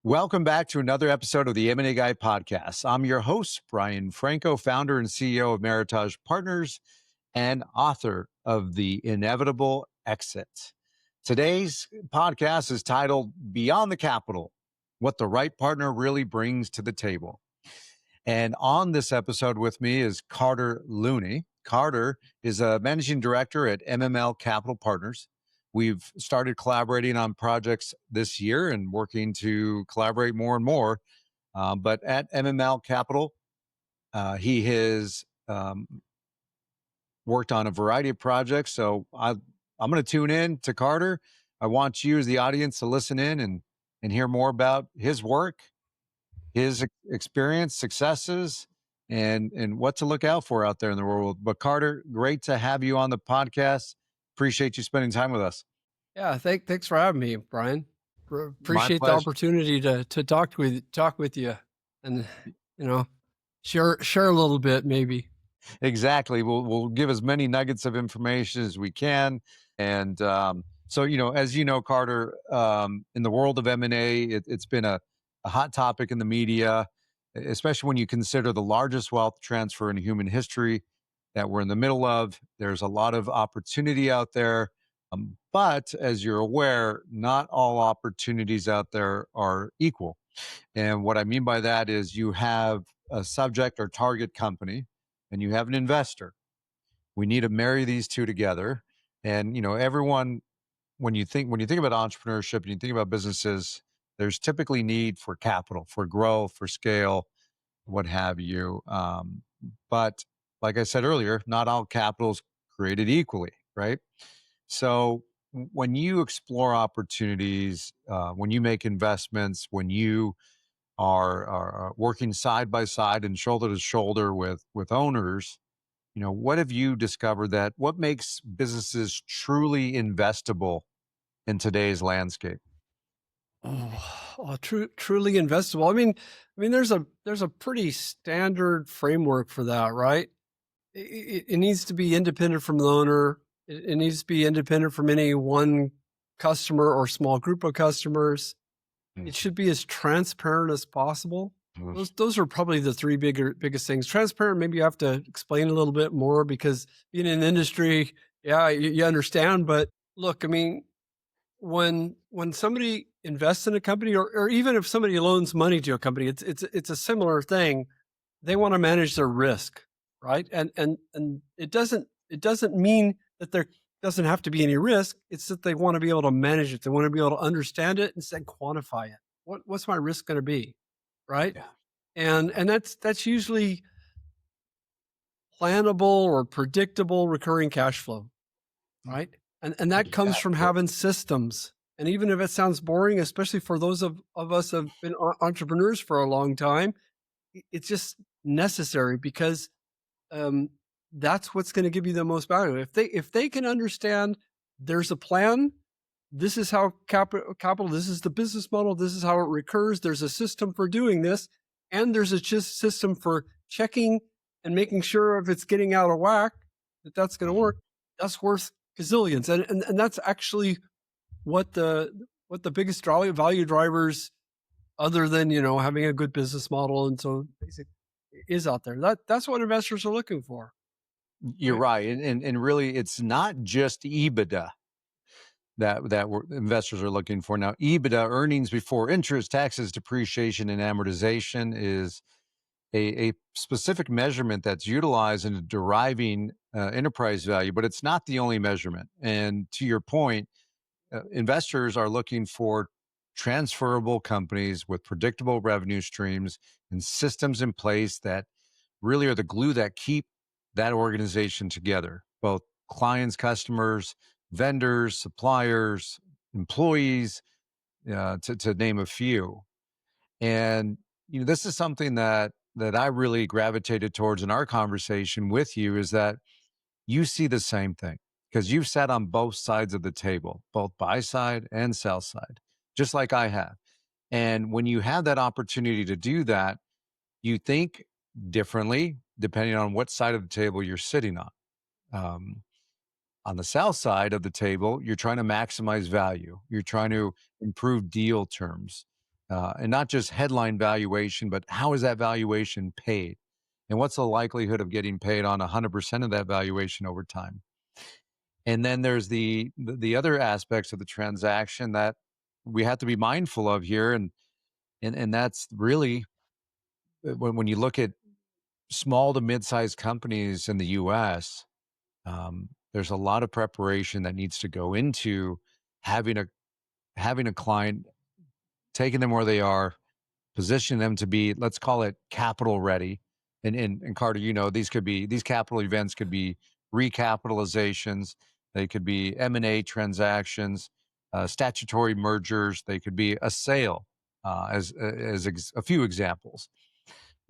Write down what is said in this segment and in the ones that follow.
Welcome back to another episode of the M&A Guy podcast. I'm your host, Brian Franco, founder and CEO of Meritage Partners and author of The Inevitable Exit. Today's podcast is titled Beyond the Capital, What the Right Partner Really Brings to the Table. And on this episode with me is Carter Looney. Carter is a managing director at MML Capital Partners. We've started collaborating on projects this year and working to collaborate more and more. But at MML Capital, he has worked on a variety of projects. So I'm going to tune in to Carter. I want you as the audience to listen in and hear more about his work, his experience, successes, and what to look out for out there in the world. But Carter, great to have you on the podcast. Appreciate you spending time with us. Yeah, thanks for having me, Brian. My Appreciate the pleasure. opportunity to talk with you, and share a little bit maybe. Exactly. We'll give as many nuggets of information as we can. And so, as you know, Carter, in the world of M&A, it's been a hot topic in the media, especially when you consider the largest wealth transfer in human history that we're in the middle of. There's a lot of opportunity out there. But as you're aware, not all opportunities out there are equal. And what I mean by that is you have a subject or target company and you have an investor. We need to marry these two together. And everyone, when you think about entrepreneurship and you think about businesses, there's typically need for capital, for growth, for scale, what have you. But like I said earlier, not all capital is created equally, right? So when you explore opportunities, when you make investments, when you are working side by side and shoulder to shoulder with owners, what have you discovered what makes businesses truly investable in today's landscape? Truly investable. I mean, there's a pretty standard framework for that, right? It needs to be independent from the owner. It needs to be independent from any one customer or small group of customers. It should be as transparent as possible. Those are probably the three biggest things. Transparent, maybe you have to explain a little bit more because being in the industry, yeah, you understand. But look, I mean, when somebody invests in a company, or even if somebody loans money to a company, it's a similar thing. They want to manage their risk, right? And it doesn't mean that there doesn't have to be any risk. It's that they want to be able to manage it. They want to be able to understand it and then quantify it. What's my risk going to be, right? Yeah. And that's usually plannable or predictable recurring cash flow, right? And that comes from having systems. And even if it sounds boring, especially for those of us who have been entrepreneurs for a long time, it's just necessary because that's what's going to give you the most value. If they can understand there's a plan, this is how capital, this is the business model, this is how it recurs, there's a system for doing this, and there's a system for checking and making sure if it's getting out of whack, that's going to work, that's worth gazillions. And that's actually what the biggest value drivers, other than having a good business model and so basic, is out there. That's what investors are looking for. You're right. And really, it's not just EBITDA that investors are looking for. Now, EBITDA, earnings before interest, taxes, depreciation, and amortization, is a specific measurement that's utilized in deriving enterprise value, but it's not the only measurement. And to your point, investors are looking for transferable companies with predictable revenue streams and systems in place that really are the glue that keep that organization together, both clients, customers, vendors, suppliers, employees, to name a few. And this is something that I really gravitated towards in our conversation with you, is that you see the same thing because you've sat on both sides of the table, both buy side and sell side, just like I have. And when you have that opportunity to do that, you think differently depending on what side of the table you're sitting on. On the sell side of the table, you're trying to maximize value. You're trying to improve deal terms. and not just headline valuation, but how is that valuation paid? And what's the likelihood of getting paid on 100% of that valuation over time? And then there's the other aspects of the transaction that we have to be mindful of here, and that's really when you look at small to mid-sized companies in the U.S. There's a lot of preparation that needs to go into having a having a client, taking them where they are, position them to be, let's call it capital ready. And Carter, these capital events could be recapitalizations, they could be M&A transactions, statutory mergers, they could be a sale, a few examples.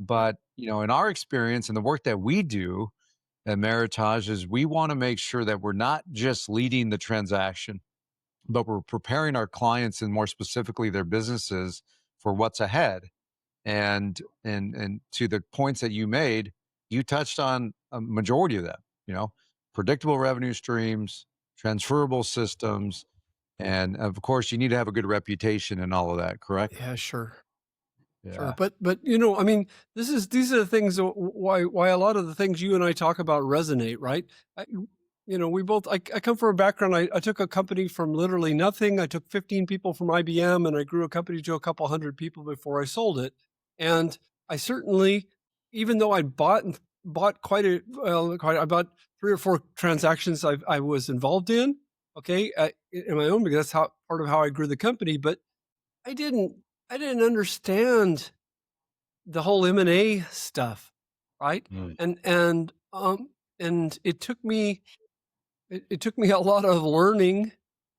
But in our experience and the work that we do at Meritage is we want to make sure that we're not just leading the transaction, but we're preparing our clients and more specifically their businesses for what's ahead. And to the points that you made, you touched on a majority of them, predictable revenue streams, transferable systems, and of course you need to have a good reputation and all of that, correct? Yeah, sure. Sure, Yeah. but I mean, these are the things why a lot of the things you and I talk about resonate, right? We both. I come from a background. I took a company from literally nothing. I took 15 people from IBM, and I grew a company to a couple hundred people before I sold it. And I certainly, even though I bought I bought 3 or 4 transactions I was involved in. Okay, in my own, because that's part of how I grew the company. But I didn't understand the whole M&A stuff, right? Mm. And it took me a lot of learning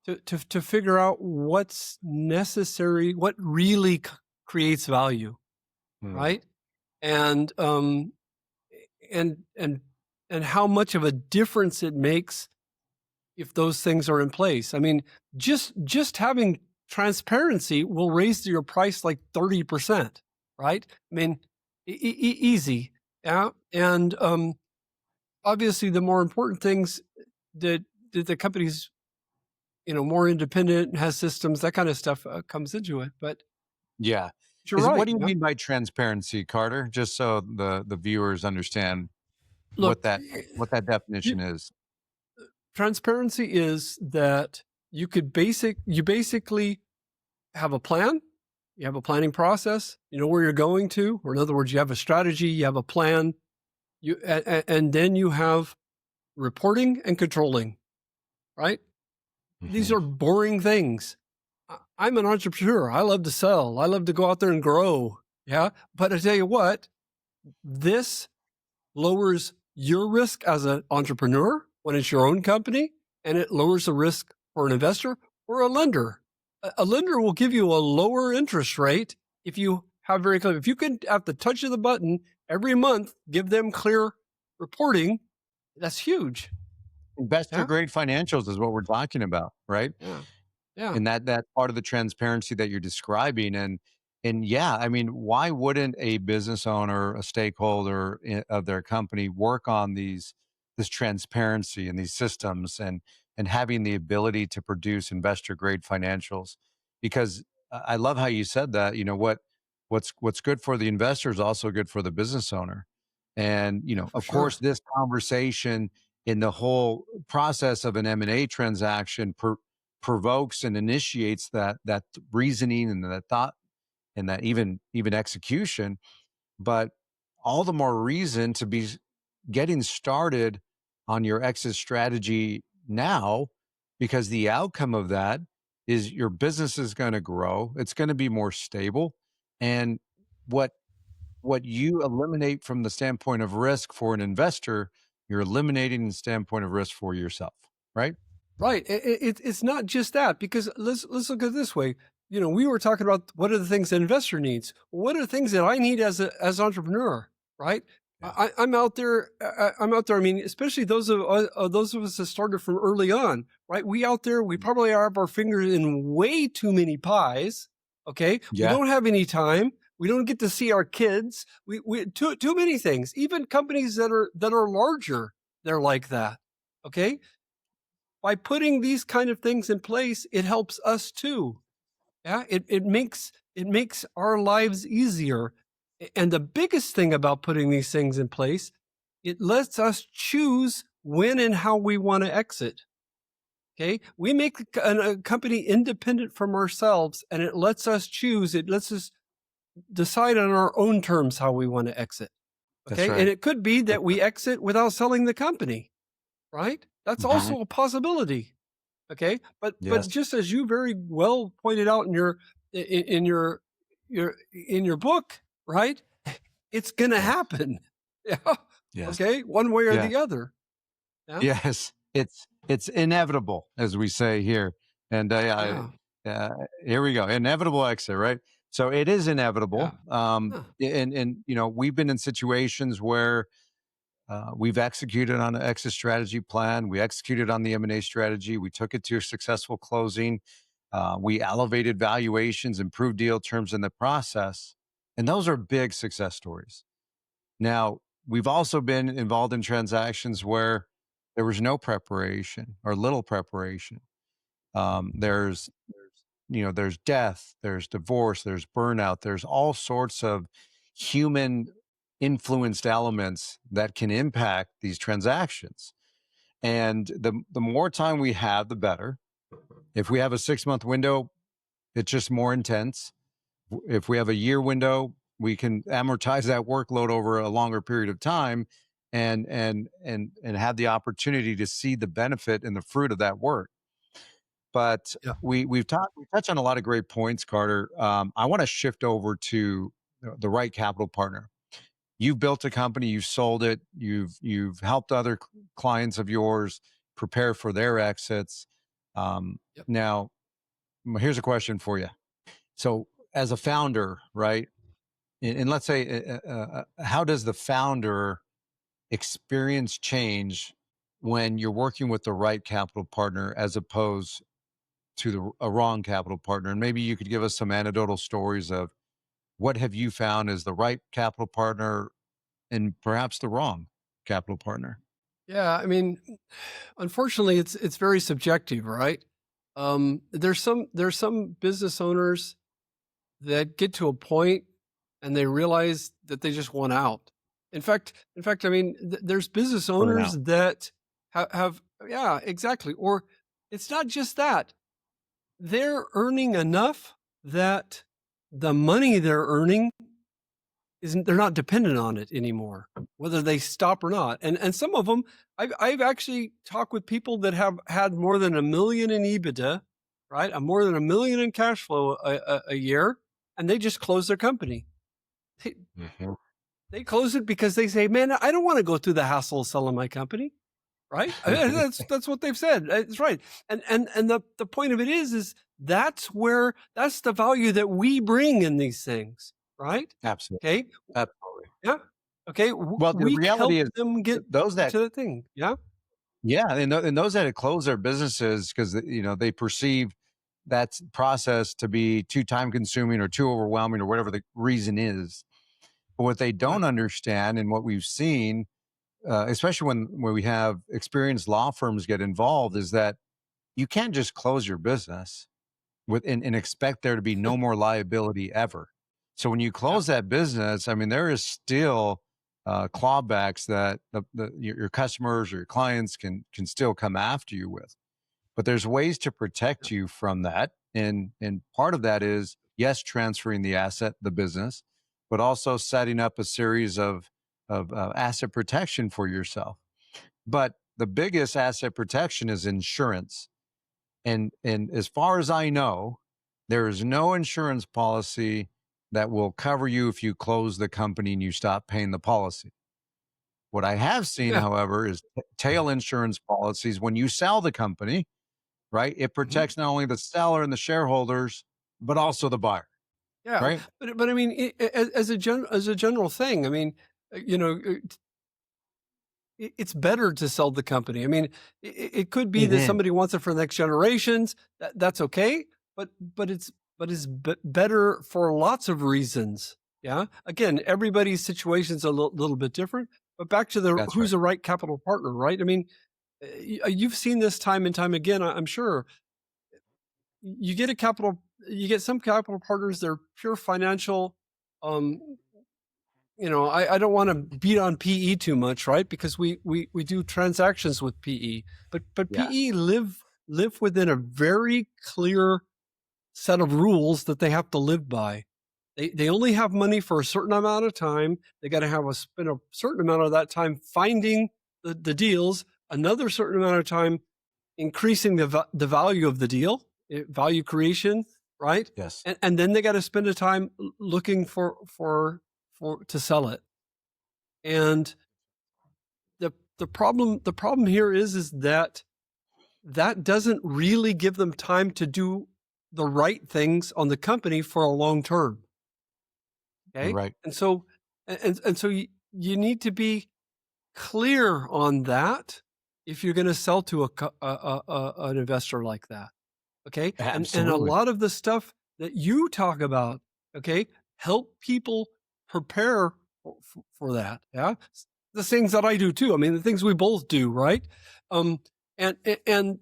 to figure out what's necessary, what really creates value, Mm. right? And and how much of a difference it makes if those things are in place. I mean, just having transparency will raise your price like 30%, right? I mean, easy. Yeah. And obviously, the more important things that the company's more independent, has systems, that kind of stuff comes into it. But Yeah. you're right. What do you Yeah. mean by transparency, Carter? Just so the viewers understand what Look, that definition you, is. transparency is that you basically have a plan. You have a planning process. You know where you're going to, or in other words, you have a strategy. You have a plan. And then you have reporting and controlling. Right? These Mhm. are boring things. I'm an entrepreneur. I love to sell. I love to go out there and grow. Yeah. But I tell you what, this lowers your risk as an entrepreneur when it's your own company, and it lowers the risk for an investor or a lender. A lender will give you a lower interest rate if you have very clear. If you can, at the touch of the button every month, give them clear reporting, that's huge. Investor Yeah. grade financials is what we're talking about, right? Yeah. Yeah. And that part of the transparency that you're describing, and yeah, I mean, why wouldn't a business owner, a stakeholder of their company work on this transparency and these systems, and having the ability to produce investor grade financials? Because I love how you said that. What's good for the investor is also good for the business owner. And Yeah, for of sure. course, this conversation in the whole process of an M&A transaction provokes and initiates that reasoning and that thought and that even execution. But all the more reason to be getting started on your exit strategy now, because the outcome of that is your business is going to grow, it's going to be more stable, and what what you eliminate from the standpoint of risk for an investor, you're eliminating the standpoint of risk for yourself, right? Right. It's not just that, because let's look at it this way. We were talking about what are the things an investor needs. What are the things that I need as an entrepreneur, right? Yeah. I'm out there. I'm out there. I mean, especially those of us that started from early on, right? We out there. We probably have our fingers in way too many pies. Okay, we Yeah. don't have any time. We don't get to see our kids. We too many things. Even companies that are larger, they're like that. Okay, by putting these kind of things in place, it helps us too. Yeah, it makes it makes our lives easier. And the biggest thing about putting these things in place, it lets us choose when and how we want to exit. Okay. We make a company independent from ourselves, and it lets us choose. It lets us decide on our own terms how we want to exit. That's Okay. And right. it could be That's that we exit without selling the company, right? That's right. also a possibility. Okay. But Yes. just as you very well pointed out in in in your book, right? It's gonna Yes. happen. Yeah. Yes. Okay. One way or Yeah. the other. Yeah. Yes. It's inevitable, as we say here. And Yeah. here we go. Inevitable exit, right? So it is Yeah. inevitable. Huh. And we've been in situations where we've executed on an exit strategy plan. We executed on the M&A strategy. We took it to a successful closing. We elevated valuations, improved deal terms in the process. And those are big success stories. Now, we've also been involved in transactions where there was no preparation or little preparation. There's death, there's divorce, there's burnout, there's all sorts of human influenced elements that can impact these transactions. And the more time we have, the better. If we have a 6 month window, it's just more intense. If we have a year window, we can amortize that workload over a longer period of time and have the opportunity to see the benefit and the fruit of that work. But Yeah. we touched on a lot of great points, Carter. I want to shift over to the right capital partner. You've built a company, you've sold it, you've helped other clients of yours prepare for their exits. Yep. Now, here's a question for you. So, as a founder, right? And let's say, how does the founder experience change when you're working with the right capital partner as opposed to a wrong capital partner? And maybe you could give us some anecdotal stories of what have you found as the right capital partner and perhaps the wrong capital partner. Yeah. I mean, unfortunately, it's very subjective, right? There's some business owners that get to a point and they realize that they just want out. I mean, there's business owners Burnout. that have, yeah, exactly. Or it's not just that they're earning enough that the money they're earning isn't, they're not dependent on it anymore, whether they stop or not. And some of them, I've actually talked with people that have had more than 1 million in EBITDA, right? More than 1 million in cash flow a year, and they just close their company. They, Mhm. they close it because they say, "Man, I don't want to go through the hassle of selling my company." Right? That's what they've said. It's right. And the point of it is that's the value that we bring in these things, right? Absolutely. Okay. Absolutely. Yeah. Okay. Well, the We reality help is them get those that to the thing. Yeah. yeah, and those that had closed their businesses because they perceive that process to be too time consuming or too overwhelming or whatever the reason is. But what they Right. don't understand and what we've seen, especially when we have experienced law firms get involved, is that you can't just close your business and expect there to be no more liability ever. So when you Yeah. close that business, I mean, there is still clawbacks that your customers or your clients can still come after you with. But there's ways to Yeah. protect you from that, and part of that is yes, transferring the asset, the business, but also setting up a series of asset protection for yourself. But the biggest asset protection is insurance. And as far as I know, there is no insurance policy that will cover you if you close the company and you stop paying the policy. What I have seen, Yeah. however, is tail insurance policies. When you sell the company, right, it Mhm. protects not only the seller and the shareholders, but also the buyer, Yeah. right? But I mean, as a general thing, I mean, you know, it's better to sell the company. I mean, it could be It that is. somebody wants it for the next generations. That's okay, but it's better for lots of reasons. Yeah. Again, everybody's situation is a little bit different. But back to the That's who's right. the right capital partner, right? I mean, you've seen this time and time again. I'm sure you get a capital. you get some capital partners, they're pure financial. Um, I don't want to beat on PE too much, right? Because we do transactions with PE, but Yes. PE live within a very clear set of rules that they have to live by. They only have money for a certain amount of time. They got to have spend a certain amount of that time finding the deals, another certain amount of time increasing the value of the deal, value creation, right? Yes. And then they got to spend the time looking for to sell it. And the problem here is that doesn't really give them time to do the right things on the company for a long term. You're Okay. right. And so you need to be clear on that if you're going to sell to an investor like that. Okay. And a Absolutely. lot of the stuff that you talk about, okay, help people prepare for that. Yeah. The things that I do too. I mean, the things we both do, right? Um, and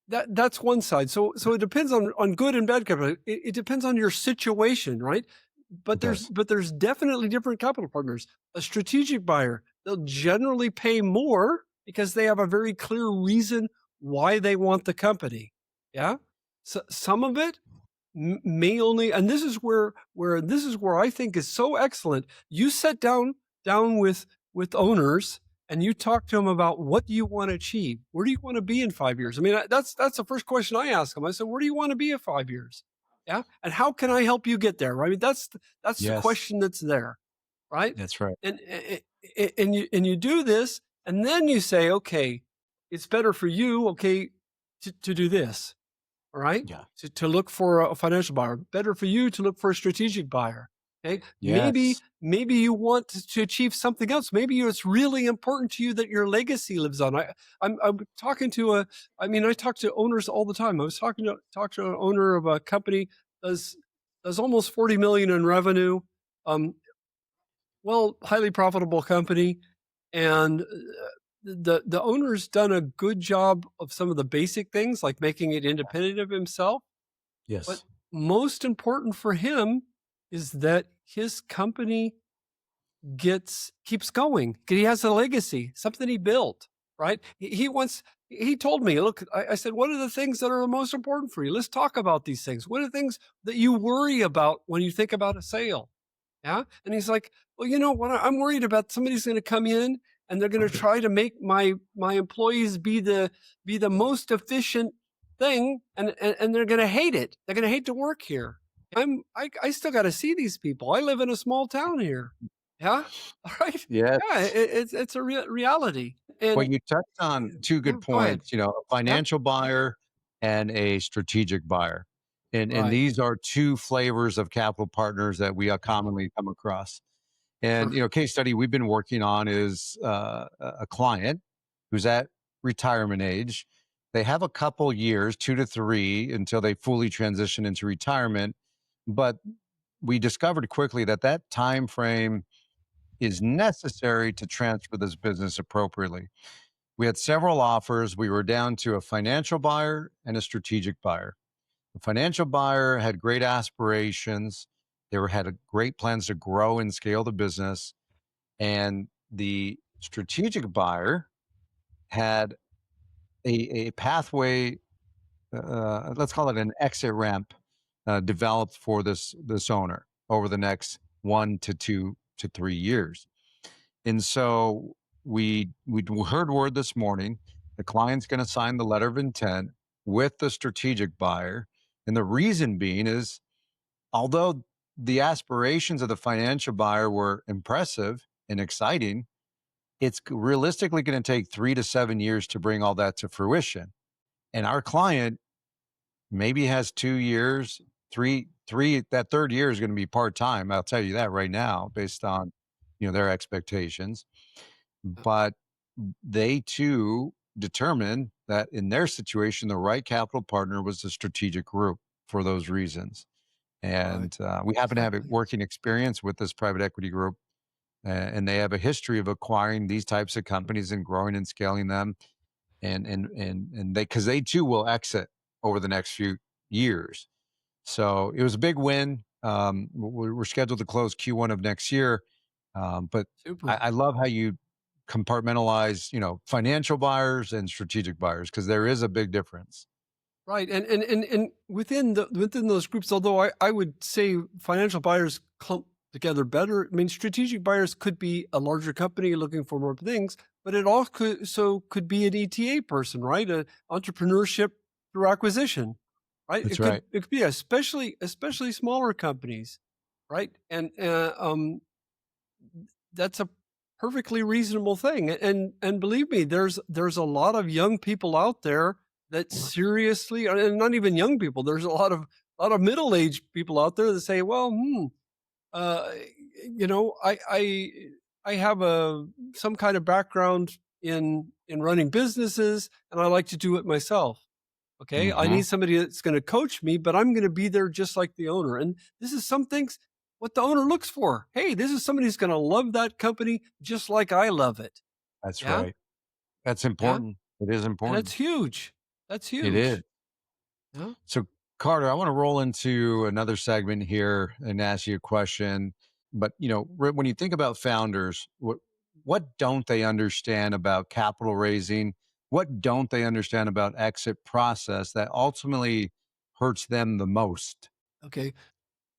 that's one side. So it depends on good and bad capital. It depends on your situation, right? It But there's does. but there's definitely different capital partners. A strategic buyer, they'll generally pay more because they have a very clear reason why they want the company. Yeah. So some of it may only, and this is where I think is so excellent. You sit down with owners and you talk to them about what do you want to achieve? Where do you want to be in 5 years? I mean, that's the first question I ask them. I said, where do you want to be in 5 years? Yeah, and how can I help you get there? Right? I mean, that's the Yes. question that's there, right? That's right. And you do this, and then you say, okay, it's better for you, okay, to do this, all right? Yeah. To look for a financial buyer. Better for you to look for a strategic buyer. Okay. Maybe Yes. maybe you want to achieve something else. Maybe it's really important to you that your legacy lives on. I'm talking to I talk to owners all the time. I was talk to an owner of a company does does almost 40 million in revenue. Um, highly profitable company, and the owner's done a good job of some of the basic things like making it independent of himself. But Yes. most important for him is that his company keeps going. He has a legacy, something he built, right? He told me, look, I said, what are the things that are the most important for you? Let's talk about these things. What are the things that you worry about when you think about a sale? Yeah. And he's like, well, you know what? I'm worried about somebody's going to come in and they're going to try to make my employees be the most efficient thing, and they're going to hate it. They're going to hate to work here. I still got to see these people. I live in a small town here. Yeah. All right. Yeah. Yes. It's a reality. Well, And you touched on two yeah, good go ahead. points, a Yeah. financial buyer and a strategic buyer. And Right. these are two flavors of capital partners that we commonly come across. And, Sure. case study we've been working on is a client who's at retirement age. They have a couple years, 2 to 3, until they fully transition into retirement. But we discovered quickly that that time frame is necessary to transfer this business appropriately. We had several offers. We were down to a financial buyer and a strategic buyer. The financial buyer had great aspirations. Had great plans to grow and scale the business. And the strategic buyer had a pathway, let's call it an exit ramp, developed for this owner over the next 1 to 2 to 3 years. And so we heard word this morning the client's going to sign the letter of intent with the strategic buyer. And the reason being is, although the aspirations of the financial buyer were impressive and exciting, it's realistically going to take 3 to 7 years to bring all that to fruition. And our client maybe has 2 years, three, that third year is going to be part time. I'll tell you that right now, based on their expectations. But they too determined that in their situation, the right capital partner was the strategic group for those reasons. Right. And we happen to have a Exactly. working experience with this private equity group, and they have a history of acquiring these types of companies and growing and scaling them. And they, because they too will exit over the next few years. So it was a big win. We're scheduled to close Q1 of next year, but Super. I love how you compartmentalize, financial buyers and strategic buyers because there is a big difference. Right. And within those groups, although I would say financial buyers clump together better. I mean, strategic buyers could be a larger company looking for more things, but it also could be an ETA person, right? A entrepreneurship through acquisition, right? That's right. It could be especially smaller companies, right? And that's a perfectly reasonable thing. And believe me, there's a lot of young people out there that seriously, and not even young people. There's a lot of middle aged people out there that say, well, uh, I have some kind of background in running businesses, and I like to do it myself. Okay, I Hmm. need somebody that's going to coach me, but I'm going to be there just like the owner. And this is some things what the owner looks for. Hey, this is somebody who's going to love that company just like I love it. That's Yeah, right. That's yeah, important. It is and that's important. huge. That's It is. huge. Yeah. So, Carter, I want to roll into another segment here and ask you a question. But when you think about founders, what don't they understand about capital raising? What don't they understand about exit process that ultimately hurts them the most? Okay.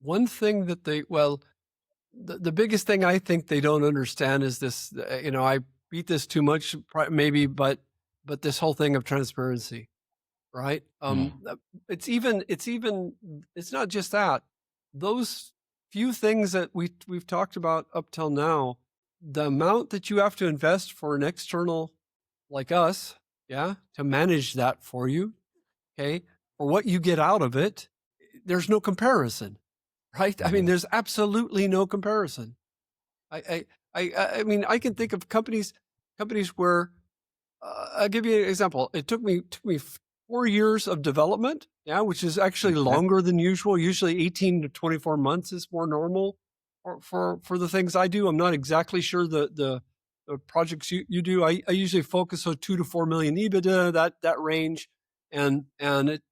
One thing that the biggest thing I think they don't understand is this. I beat this too much, maybe, but this whole thing of transparency, right? Mm. It's not just that. Those few things that we've talked about up till now, the amount that you have to invest for an external like us, yeah, to manage that for you, okay, for what you get out of it, there's no comparison, right? I mean, Mhm. there's absolutely no comparison. I mean, I can think of companies where I'll give you an example. It took me 4 years of development, yeah, which is actually Okay. longer than usual. Usually 18 to 24 months is more normal for the things I do. I'm not exactly sure the projects you do. I usually focus on 2 to 4 million EBITDA, that range, and it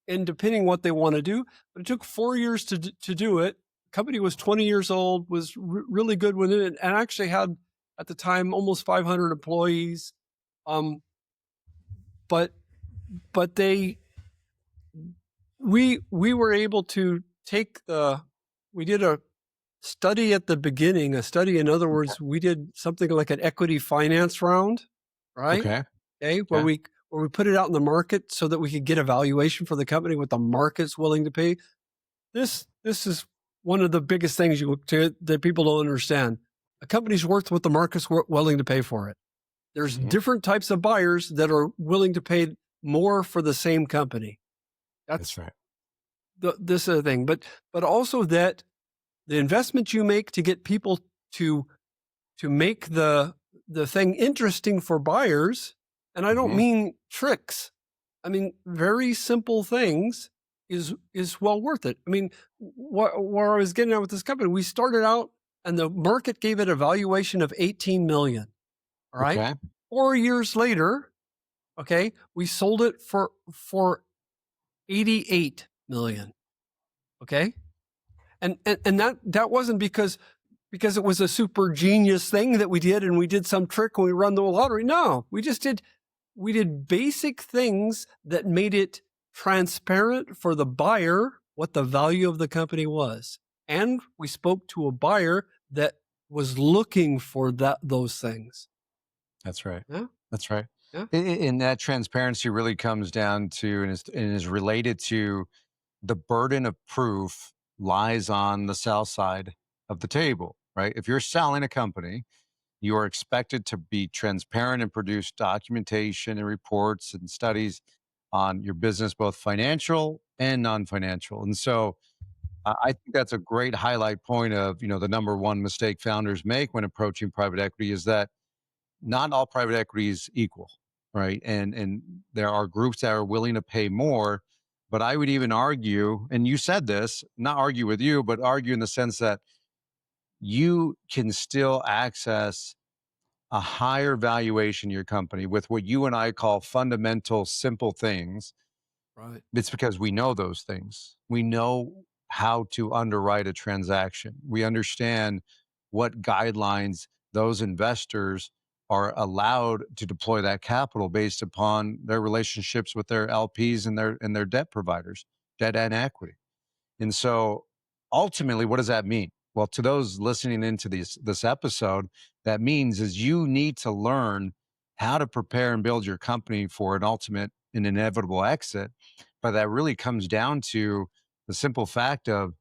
and depending what they want to do. But it took 4 years to do it. Company was 20 years old, was really good with it, and actually had at the time almost 500 employees. Um, but but they we were able to take we did a study at the beginning. A study, in other words, we did something like an equity finance round, right? Okay. Okay, where Okay. we put it out in the market so that we could get a valuation for the company, what the market's willing to pay. This is one of the biggest things that people don't understand. A company's worth what the market's willing to pay for it. There's Mhm. different types of buyers that are willing to pay more for the same company. That's That's right. this other thing, but also that the investment you make to get people to make the thing interesting for buyers, and I don't Hmm. mean tricks. I mean very simple things is well worth it. I mean, where I was getting at with this company, we started out and the market gave it a valuation of 18 million. All right. Okay. 4 years later, okay, we sold it for 88 million. Okay. And that wasn't because it was a super genius thing that we did and we did some trick when we run the lottery. No, we did basic things that made it transparent for the buyer what the value of the company was. And we spoke to a buyer that was looking for those things. That's right. Yeah. That's right. Yeah. And that transparency really comes down to and is related to the burden of proof lies on the sell side of the table, right? If you're selling a company, you are expected to be transparent and produce documentation and reports and studies on your business, both financial and non-financial. And so I think that's a great highlight point of, the number one mistake founders make when approaching private equity is that not all private equity is equal, right? And there are groups that are willing to pay more, but I would even argue, and you said this, not argue with you, but argue in the sense that you can still access a higher valuation in your company with what you and I call fundamental simple things Right. It's because we know those things. We know how to underwrite a transaction. We understand what guidelines those investors are allowed to deploy that capital based upon their relationships with their LPs and their debt providers, debt and equity. And so ultimately, what does that mean? Well, to those listening into this episode, that means is you need to learn how to prepare and build your company for an ultimate and inevitable exit. But that really comes down to the simple fact of,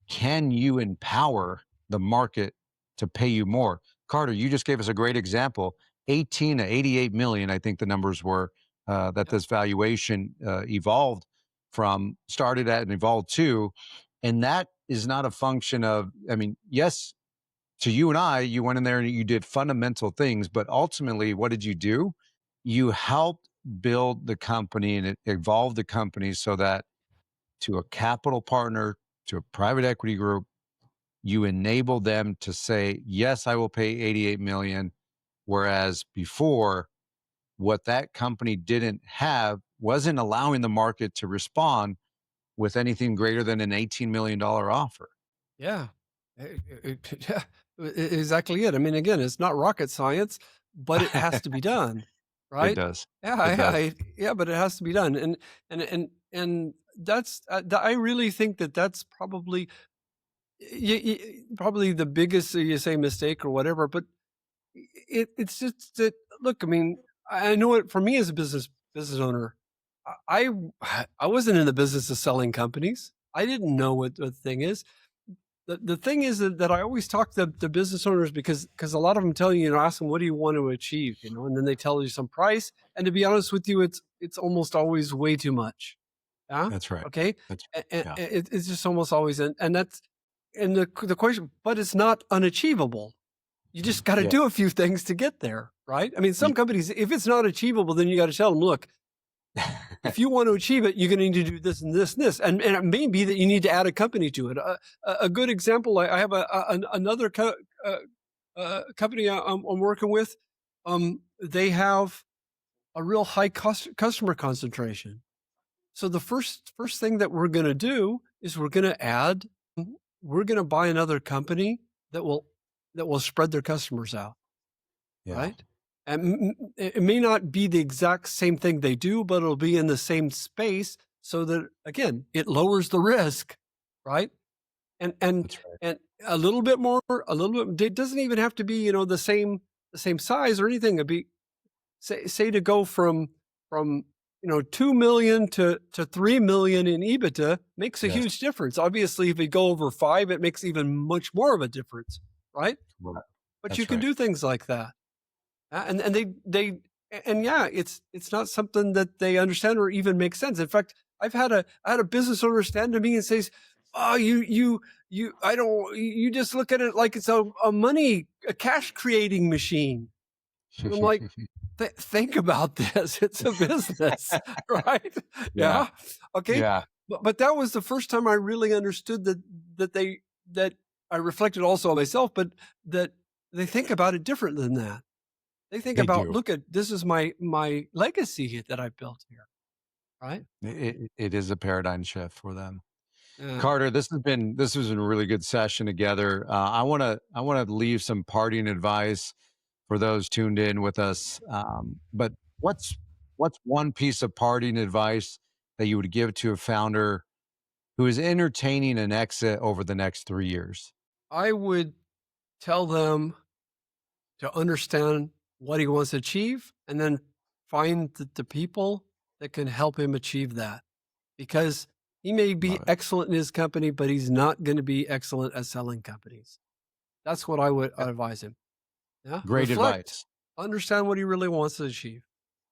can you empower the market to pay you more? Carter, you just gave us a great example. 18 to 88 million, I think the numbers were, that Yep. this valuation evolved from, started at and evolved to. And that is not a function of, I mean, yes, to you and I, you went in there and you did fundamental things, but ultimately, what did you do? You helped build the company and it evolved the company so that to a capital partner, to a private equity group, you enable them to say, yes, I will pay 88 million. Whereas before, what that company didn't have wasn't allowing the market to respond with anything greater than an $18 million offer. Yeah. Yeah, exactly it. I mean, again, it's not rocket science, but it has to be done, It right? does. Yeah, It does. yeah, but it has to be done, and that's I really think that that's probably probably the biggest you say mistake or whatever. But it's just that, look, I mean, I know it for me as a business owner. I wasn't in the business of selling companies. I didn't know what the thing is. The thing is that I always talk to the business owners because a lot of them tell you, ask them, what do you want to achieve, and then they tell you some price. And to be honest with you, it's almost always way too much. Yeah. That's right. Okay. That's And yeah. it's just almost always, and that's, and the question, but it's not unachievable. You just got to Yeah. do a few things to get there, right? I mean, some Y- companies, if it's not achievable, then you got to tell them, look, if you want to achieve it, you're going to need to do this and this and this, and it may be that you need to add a company to it. A good example, I have another company I'm working with. They have a real high customer concentration. So the first thing that we're going to do is we're going to buy another company that will spread their customers out, yeah. right? And it may not be the exact same thing they do, but it'll be in the same space so that, again, it lowers the risk, right? And and That's right. and a little bit more, a little bit. It doesn't even have to be, the same size or anything. It'd be, say to go from 2 million to 3 million in EBITDA makes a Yes. huge difference. Obviously, if we go over five, it makes even much more of a difference, right? Right. But you That's can right. do things like that. And and yeah, it's not something that they understand or even make sense. In fact, I had a business owner stand to me and says, "Oh, you I don't you just look at it like it's a cash creating machine." And I'm like, think about this. It's a business, right? Yeah. Yeah. Okay. Yeah. But that was the first time I really understood that I reflected also on myself, but that they think about it different than that. They think They about, do. look at, this is my legacy that I built here, right? It is a paradigm shift for them. Yeah. Carter, this was a really good session together. I want to leave some parting advice for those tuned in with us. But what's one piece of parting advice that you would give to a founder who is entertaining an exit over the next 3 years? I would tell them to understand what he wants to achieve and then find the people that can help him achieve that. Because he may be Love it. excellent in his company, but he's not going to be excellent at selling companies. That's what I would Yeah, advise him. Yeah. great Reflect, advice. understand what he really wants to achieve,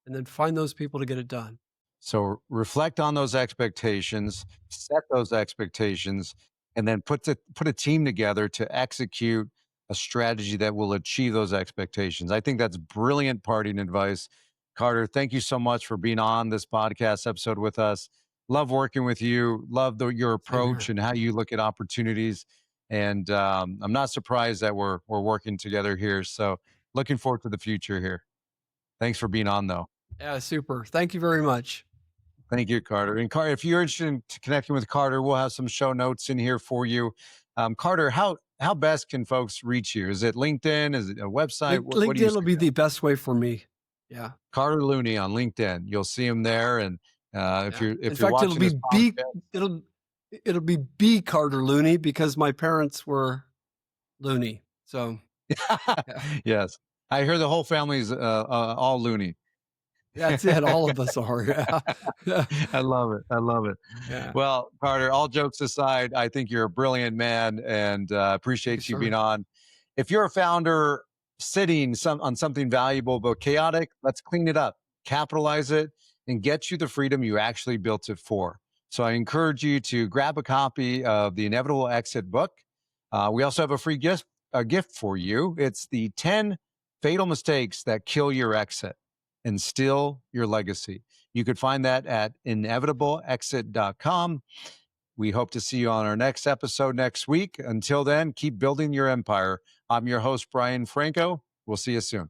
and then find those people to get it done. So reflect on those expectations, set those expectations, and then put a team together to execute a strategy that will achieve those expectations. I think that's brilliant parting advice. Carter, thank you so much for being on this podcast episode with us. Love working with you. Love your Same approach here. and how you look at opportunities. And I'm not surprised that we're working together here. So looking forward to the future here. Thanks for being on, though. Yeah, super. Thank you very much. Thank you, Carter. And Carter, if you're interested in connecting with Carter, we'll have some show notes in here for you. Carter, how best can folks reach you? Is it LinkedIn? Is it a website? What do you LinkedIn will be suggest? the best way for me. Yeah. Carter Looney on LinkedIn. You'll see him there. And Yeah. In if you're fact, watching this podcast, it'll be B Carter Looney because my parents were Looney. So yeah, yes, I hear the whole family's all Looney. that's it. All of us are. Yeah. Yeah. I love it. I love it. Yeah. Well, Carter, all jokes aside, I think you're a brilliant man and Thank you, appreciate you being sir. on. If you're a founder sitting on something valuable but chaotic, let's clean it up, capitalize it, and get you the freedom you actually built it for. So I encourage you to grab a copy of the Inevitable Exit book. We also have a gift for you. It's the 10 fatal mistakes that kill your exit and still your legacy. You could find that at inevitableexit.com. We hope to see you on our next episode next week. Until then, keep building your empire. I'm your host, Brian Franco. We'll see you soon.